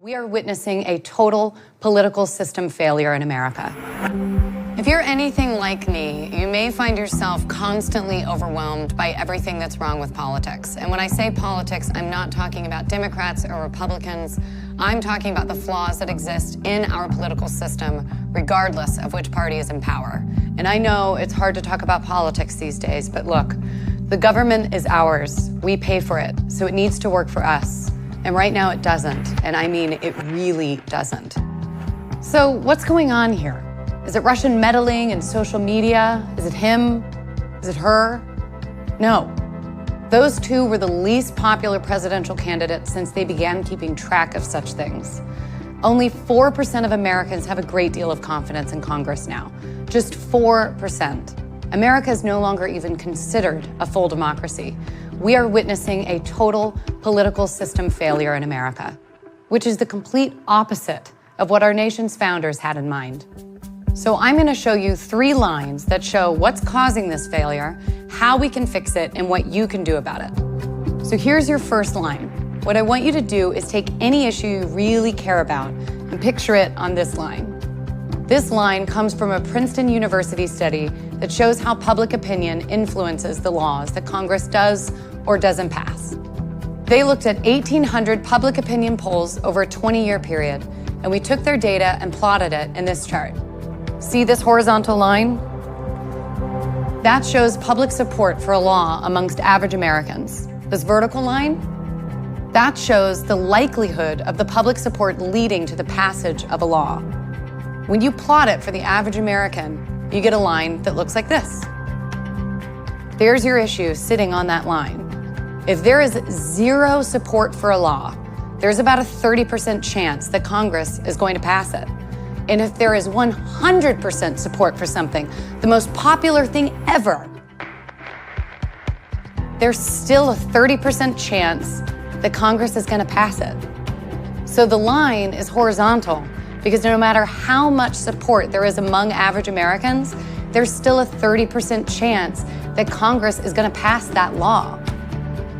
We are witnessing a total political system failure in America. If you're anything like me, you may find yourself constantly overwhelmed by everything that's wrong with politics. And when I say politics, I'm not talking about Democrats or Republicans. I'm talking about the flaws that exist in our political system, regardless of which party is in power. And I know it's hard to talk about politics these days, but look, the government is ours. We pay for it, so it needs to work for us. And right now it doesn't, and I mean it really doesn't. So what's going on here? Is it Russian meddling and social media? Is it him? Is it her? No. Those two were the least popular presidential candidates since they began keeping track of such things. Only 4% of Americans have a great deal of confidence in Congress now. Just 4%. America is no longer even considered a full democracy. We are witnessing a total political system failure in America, which is the complete opposite of what our nation's founders had in mind. So I'm going to show you 3 lines that show what's causing this failure, how we can fix it, and what you can do about it. So here's your first line. What I want you to do is take any issue you really care about and picture it on this line. This line comes from a Princeton University study that shows how public opinion influences the laws that Congress does or doesn't pass. They looked at 1,800 public opinion polls over a 20-year period, and we took their data and plotted it in this chart. See this horizontal line? That shows public support for a law amongst average Americans. This vertical line? That shows the likelihood of the public support leading to the passage of a law. When you plot it for the average American, you get a line that looks like this. There's your issue sitting on that line. If there is 0 support for a law, there's about a 30% chance that Congress is going to pass it. And if there is 100% support for something, the most popular thing ever, there's still a 30% chance that Congress is going to pass it. So the line is horizontal because no matter how much support there is among average Americans, there's still a 30% chance that Congress is going to pass that law.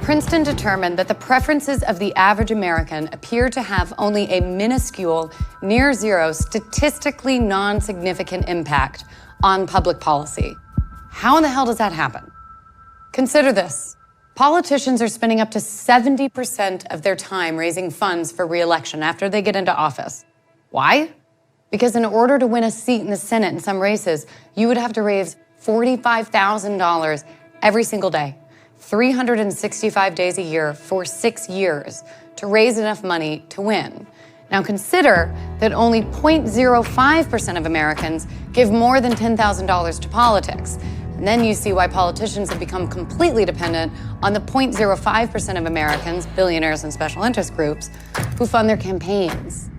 Princeton determined that the preferences of the average American appear to have only a minuscule, near zero, statistically non-significant impact on public policy. How in the hell does that happen? Consider this. Politicians are spending up to 70% of their time raising funds for re-election after they get into office. Why? Because in order to win a seat in the Senate in some races, you would have to raise $45,000 every single day. 365 days a year for 6 years to raise enough money to win. Now consider that only 0.05% of Americans give more than $10,000 to politics. And then you see why politicians have become completely dependent on the 0.05% of Americans, billionaires and special interest groups, who fund their campaigns.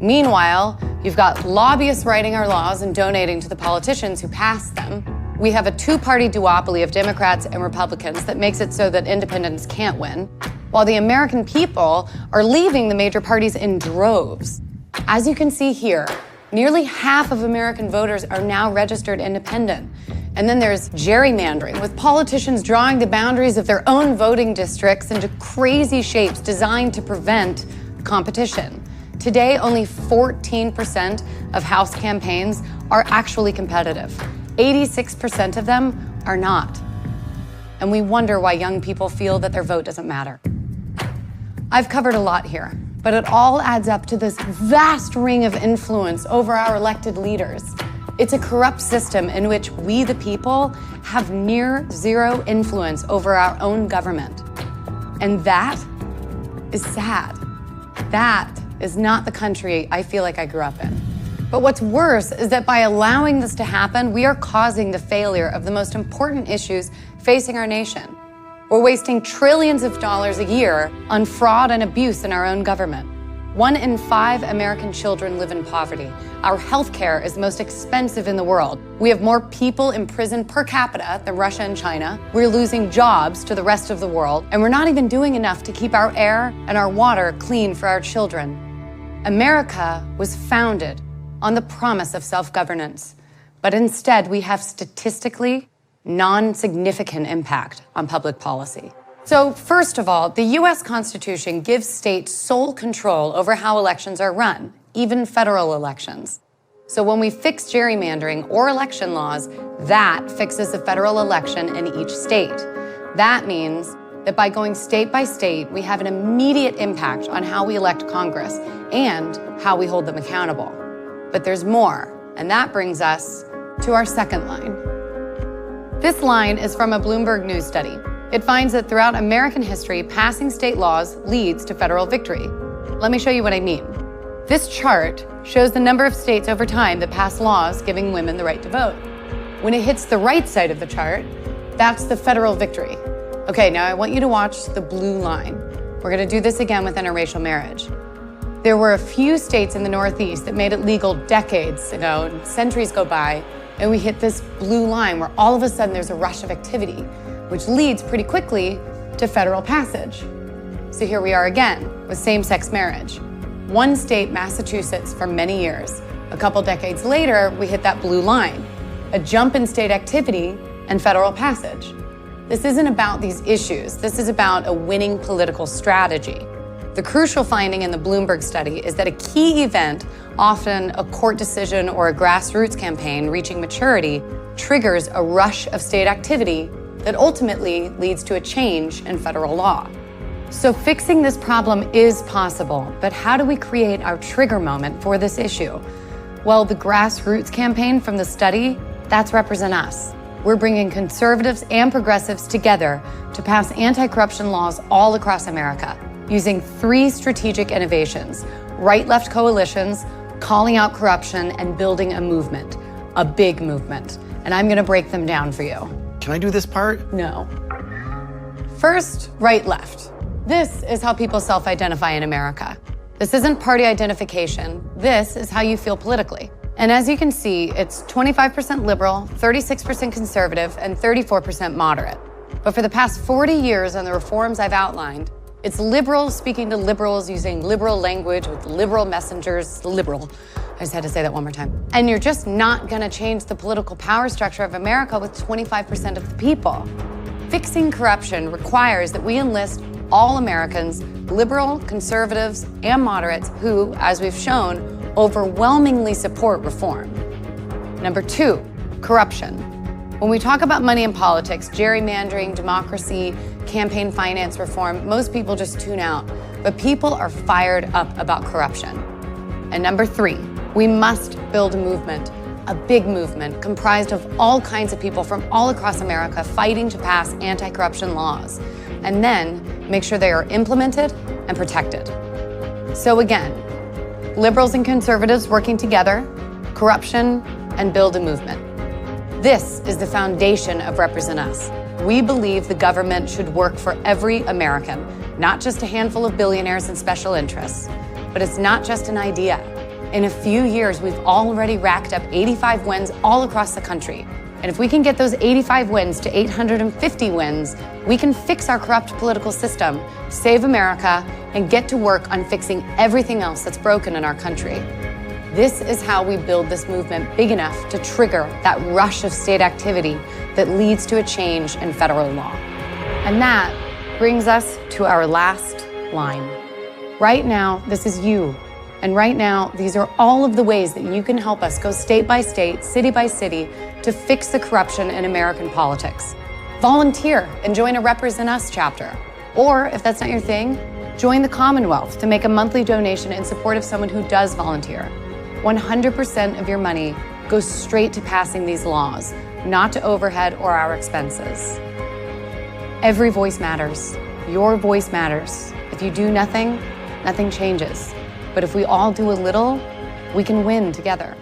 Meanwhile, you've got lobbyists writing our laws and donating to the politicians who pass them. We have a 2-party duopoly of Democrats and Republicans that makes it so that independents can't win, while the American people are leaving the major parties in droves. As you can see here, nearly half of American voters are now registered independent. And then there's gerrymandering, with politicians drawing the boundaries of their own voting districts into crazy shapes designed to prevent competition. Today, only 14% of House campaigns are actually competitive. 86% of them are not. And we wonder why young people feel that their vote doesn't matter. I've covered a lot here, but it all adds up to this vast ring of influence over our elected leaders. It's a corrupt system in which we, the people, have near zero influence over our own government. And that is sad. That is not the country I feel like I grew up in. But what's worse is that by allowing this to happen, we are causing the failure of the most important issues facing our nation. We're wasting trillions of dollars a year on fraud and abuse in our own government. 1 in 5 American children live in poverty. Our health care is the most expensive in the world. We have more people in prison per capita than Russia and China. We're losing jobs to the rest of the world, and we're not even doing enough to keep our air and our water clean for our children. America was founded on the promise of self-governance, but instead we have statistically non-significant impact on public policy. So first of all, the US Constitution gives states sole control over how elections are run, even federal elections. So when we fix gerrymandering or election laws, that fixes the federal election in each state. That means that by going state by state, we have an immediate impact on how we elect Congress and how we hold them accountable. But there's more, and that brings us to our second line. This line is from a Bloomberg News study. It finds that throughout American history, passing state laws leads to federal victory. Let me show you what I mean. This chart shows the number of states over time that pass laws giving women the right to vote. When it hits the right side of the chart, that's the federal victory. Okay, now I want you to watch the blue line. We're gonna do this again with interracial marriage. There were a few states in the Northeast that made it legal decades ago, and centuries go by, and we hit this blue line where all of a sudden there's a rush of activity, which leads pretty quickly to federal passage. So here we are again with same-sex marriage. One state, Massachusetts, for many years. A couple decades later, we hit that blue line, a jump in state activity and federal passage. This isn't about these issues. This is about a winning political strategy. The crucial finding in the Bloomberg study is that a key event, often a court decision or a grassroots campaign reaching maturity, triggers a rush of state activity that ultimately leads to a change in federal law. So fixing this problem is possible, but how do we create our trigger moment for this issue? Well, the grassroots campaign from the study, that's Represent Us. We're bringing conservatives and progressives together to pass anti-corruption laws all across America using 3 strategic innovations: right-left coalitions, calling out corruption, and building a movement, a big movement. And I'm gonna break them down for you. Can I do this part? No. First, right-left. This is how people self-identify in America. This isn't party identification. This is how you feel politically. And as you can see, it's 25% liberal, 36% conservative, and 34% moderate. But for the past 40 years on the reforms I've outlined, it's liberals speaking to liberals using liberal language with liberal messengers, liberal. I just had to say that one more time. And you're just not gonna change the political power structure of America with 25% of the people. Fixing corruption requires that we enlist all Americans, liberal, conservatives, and moderates who, as we've shown, overwhelmingly support reform. Number 2, corruption. When we talk about money in politics, gerrymandering, democracy, campaign finance reform, most people just tune out, but people are fired up about corruption. And number 3, we must build a movement, a big movement comprised of all kinds of people from all across America fighting to pass anti-corruption laws, and then make sure they are implemented and protected. So again, liberals and conservatives working together, corruption, and build a movement. This is the foundation of Represent Us. We believe the government should work for every American, not just a handful of billionaires and special interests. But it's not just an idea. In a few years, we've already racked up 85 wins all across the country. And if we can get those 85 wins to 850 wins, we can fix our corrupt political system, save America, and get to work on fixing everything else that's broken in our country. This is how we build this movement big enough to trigger that rush of state activity that leads to a change in federal law. And that brings us to our last line. Right now, this is you. And right now, these are all of the ways that you can help us go state by state, city by city, to fix the corruption in American politics. Volunteer and join a Represent Us chapter. Or, if that's not your thing, join the Commonwealth to make a monthly donation in support of someone who does volunteer. 100% of your money goes straight to passing these laws, not to overhead or our expenses. Every voice matters. Your voice matters. If you do nothing, nothing changes. But if we all do a little, we can win together.